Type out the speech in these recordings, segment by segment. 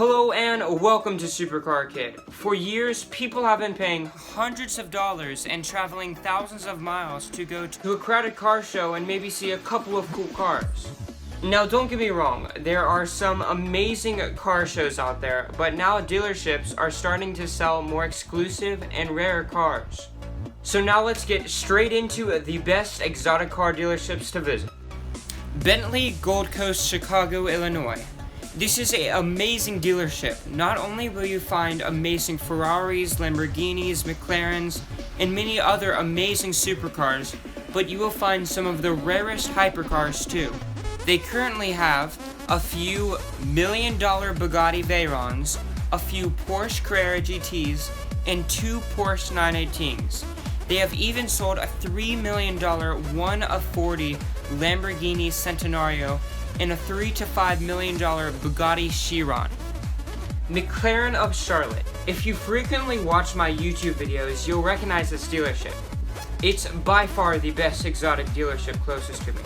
Hello and welcome to Supercar Kid. For years, people have been paying hundreds of dollars and traveling thousands of miles to go to a crowded car show and maybe see a couple of cool cars. Now don't get me wrong, there are some amazing car shows out there, but now dealerships are starting to sell more exclusive and rare cars. So now let's get straight into the best exotic car dealerships to visit. Bentley, Gold Coast, Chicago, Illinois. This is an amazing dealership. Not only will you find amazing Ferraris, Lamborghinis, McLarens, and many other amazing supercars, but you will find some of the rarest hypercars too. They currently have a few $1 million Bugatti Veyrons, a few Porsche Carrera GTs, and 2 Porsche 918s. They have even sold a $3 million 1 of 40 Lamborghini Centenario and a $3 to $5 million Bugatti Chiron. McLaren of Charlotte. If you frequently watch my YouTube videos, you'll recognize this dealership. It's by far the best exotic dealership closest to me.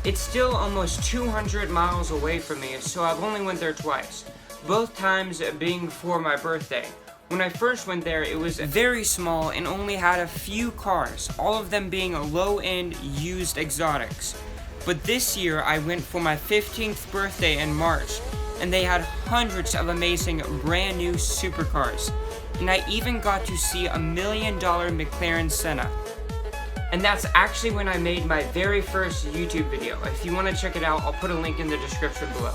It's still almost 200 miles away from me, so I've only went there twice, both times being before my birthday. When I first went there, it was very small and only had a few cars, all of them being low-end used exotics. But this year, I went for my 15th birthday in March, and they had hundreds of amazing brand new supercars. And I even got to see a $1 million McLaren Senna. And that's actually when I made my very first YouTube video. If you want to check it out, I'll put a link in the description below.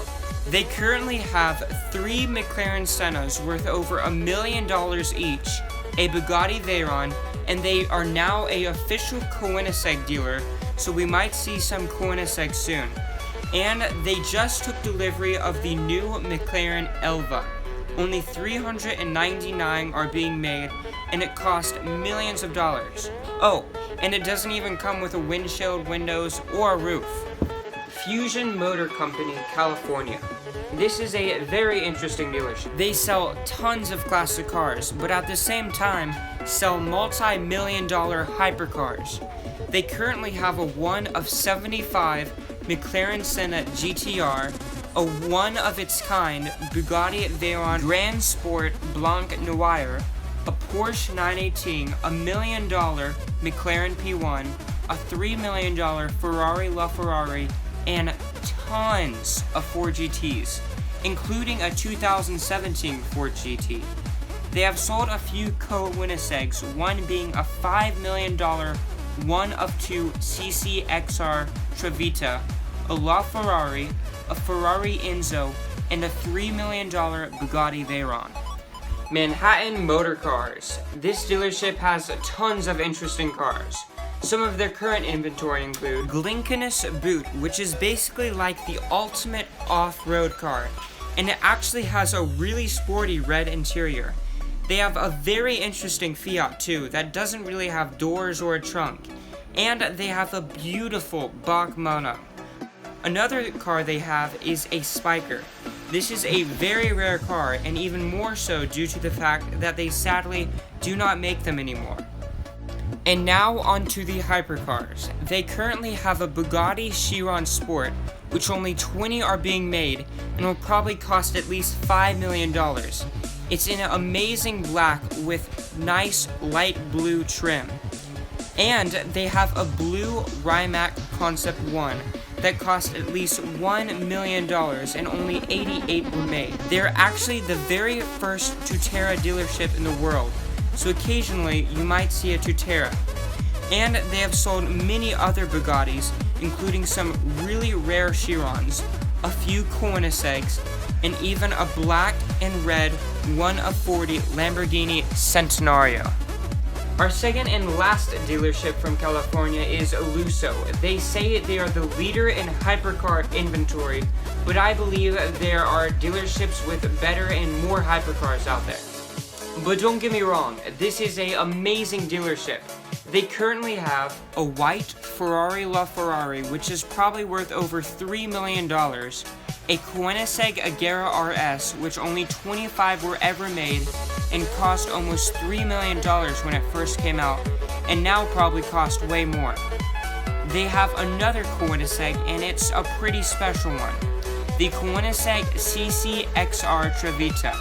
They currently have 3 McLaren Sennas worth over $1 million each, a Bugatti Veyron, and they are now an official Koenigsegg dealer, so we might see some Koenigsegg soon. And they just took delivery of the new McLaren Elva. Only 399 are being made, and it cost millions of dollars. Oh, and it doesn't even come with a windshield, windows, or a roof. Fusion Motor Company, California. This is a very interesting dealership. They sell tons of classic cars, but at the same time, sell multi-million-dollar hypercars. They currently have a 1 of 75 McLaren Senna GTR, a 1 of its kind Bugatti Veyron Grand Sport Blanc Noir, a Porsche 918, a $1 million McLaren P1, a $3 million Ferrari LaFerrari, and tons of Ford GTs, including a 2017 Ford GT. They have sold a few Koenigsegg's, one being a $5 million 1 of 2 CCXR Trevita, a LaFerrari, a Ferrari Enzo, and a $3 million Bugatti Veyron. Manhattan Motor Cars. This dealership has tons of interesting cars. Some of their current inventory include Glinkenis Boot, which is basically like the ultimate off-road car, and it actually has a really sporty red interior. They have a very interesting Fiat too that doesn't really have doors or a trunk, and they have a beautiful Bach Mono. Another car they have is a Spiker. This is a very rare car, and even more so due to the fact that they sadly do not make them anymore. And now onto the hypercars. They currently have a Bugatti Chiron Sport, which only 20 are being made and will probably cost at least $5 million. It's in an amazing black with nice light blue trim. And they have a blue Rimac Concept 1 that cost at least $1 million and only 88 were made. They're actually the very first Tuatara dealership in the world, so occasionally you might see a Tuatara. And they have sold many other Bugattis, including some really rare Chirons, a few Koenigsegg's, and even a black and red 1 of 40 Lamborghini Centenario. Our second and last dealership from California is Lusso. They say they are the leader in hypercar inventory, but I believe there are dealerships with better and more hypercars out there. But don't get me wrong, this is an amazing dealership. They currently have a white Ferrari LaFerrari, which is probably worth over $3 million, a Koenigsegg Agera RS, which only 25 were ever made and cost almost $3 million when it first came out, and now probably cost way more. They have another Koenigsegg, and it's a pretty special one. the Koenigsegg CC-XR Trevita.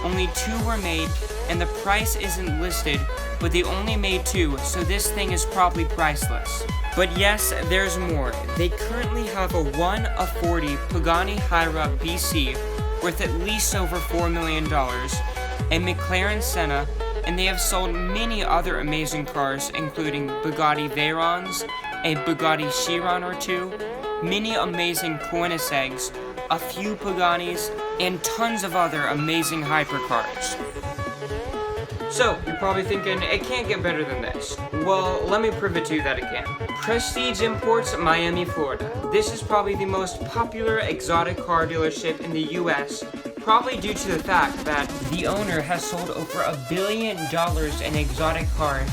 Only 2 were made, and the price isn't listed, but they only made 2, so this thing is probably priceless. But yes, there's more. They currently have a 1 of 40 Pagani Huayra BC worth at least over $4 million, a McLaren Senna, and they have sold many other amazing cars, including Bugatti Veyrons, a Bugatti Chiron or 2, many amazing Koenigsegg's, a few Paganis, and tons of other amazing hypercars. So, you're probably thinking, it can't get better than this. Well, let me prove it to you that it can. Prestige Imports, Miami, Florida. This is probably the most popular exotic car dealership in the US, probably due to the fact that the owner has sold over $1 billion in exotic cars,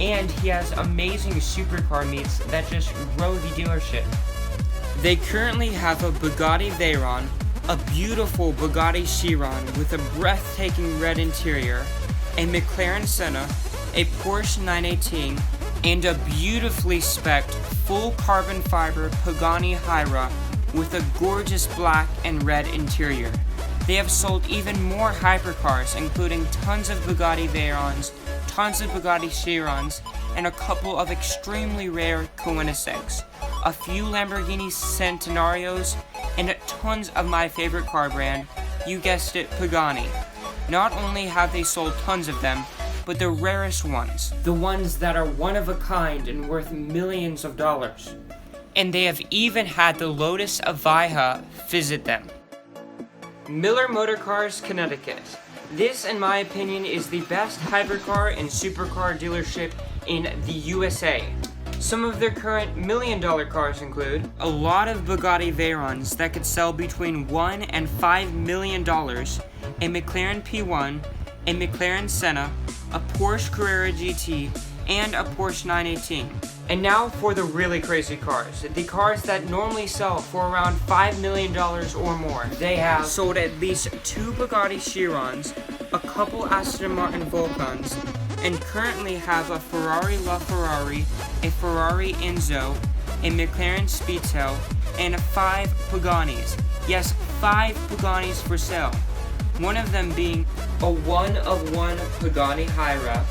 and he has amazing supercar meets that just grow the dealership. They currently have a Bugatti Veyron, a beautiful Bugatti Chiron with a breathtaking red interior, a McLaren Senna, a Porsche 918, and a beautifully spec'd full carbon fiber Pagani Huayra with a gorgeous black and red interior. They have sold even more hypercars, including tons of Bugatti Veyrons, tons of Bugatti Chirons, and a couple of extremely rare Koenigseggs, a few Lamborghini Centenarios, and tons of my favorite car brand, you guessed it, Pagani. Not only have they sold tons of them, but the rarest ones, the ones that are one of a kind and worth millions of dollars. And they have even had the Lotus Avija visit them. Miller Motor Cars, Connecticut. This, in my opinion, is the best hypercar and supercar dealership in the USA. Some of their current million-dollar cars include a lot of Bugatti Veyrons that could sell between $1 and $5 million, a McLaren P1, a McLaren Senna, a Porsche Carrera GT, and a Porsche 918. And now for the really crazy cars, the cars that normally sell for around $5 million or more. They have sold at least 2 Bugatti Chirons, a couple Aston Martin Vulcans, and currently have a Ferrari LaFerrari, a Ferrari Enzo, a McLaren Speedtail, and 5 Paganis. Yes, 5 Paganis for sale. One of them being a 1 of 1 Pagani Huayra,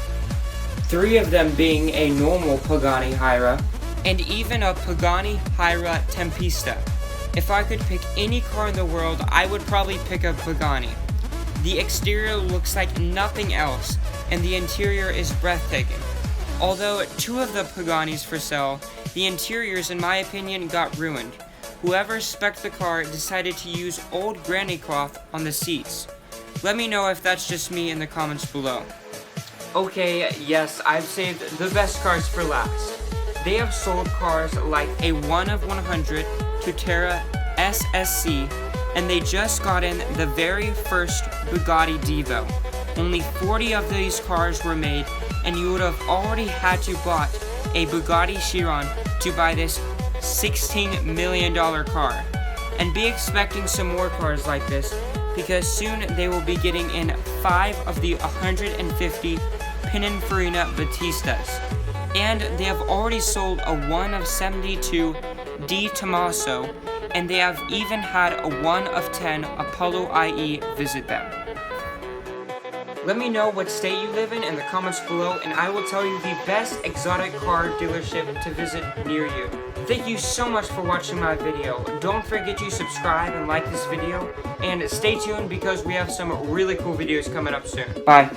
3 of them being a normal Pagani Huayra, and even a Pagani Huayra Tempesta. If I could pick any car in the world, I would probably pick a Pagani. The exterior looks like nothing else, and the interior is breathtaking. Although 2 of the Paganis for sale, the interiors in my opinion got ruined. Whoever spec'd the car decided to use old granny cloth on the seats. Let me know if that's just me in the comments below. Okay, yes, I've saved the best cars for last. They have sold cars like a 1 of 100 Tuatara SSC, and they just got in the very first Bugatti Divo. Only 40 of these cars were made, and you would have already had to bought a Bugatti Chiron to buy this $16 million car. And be expecting some more cars like this, because soon they will be getting in 5 of the 150 Pininfarina Batistas. And they have already sold a 1 of 72 D Tomoso, and they have even had a 1 of 10 Apollo IE visit them. Let me know what state you live in the comments below, and I will tell you the best exotic car dealership to visit near you. Thank you so much for watching my video. Don't forget to subscribe and like this video, and stay tuned because we have some really cool videos coming up soon. Bye.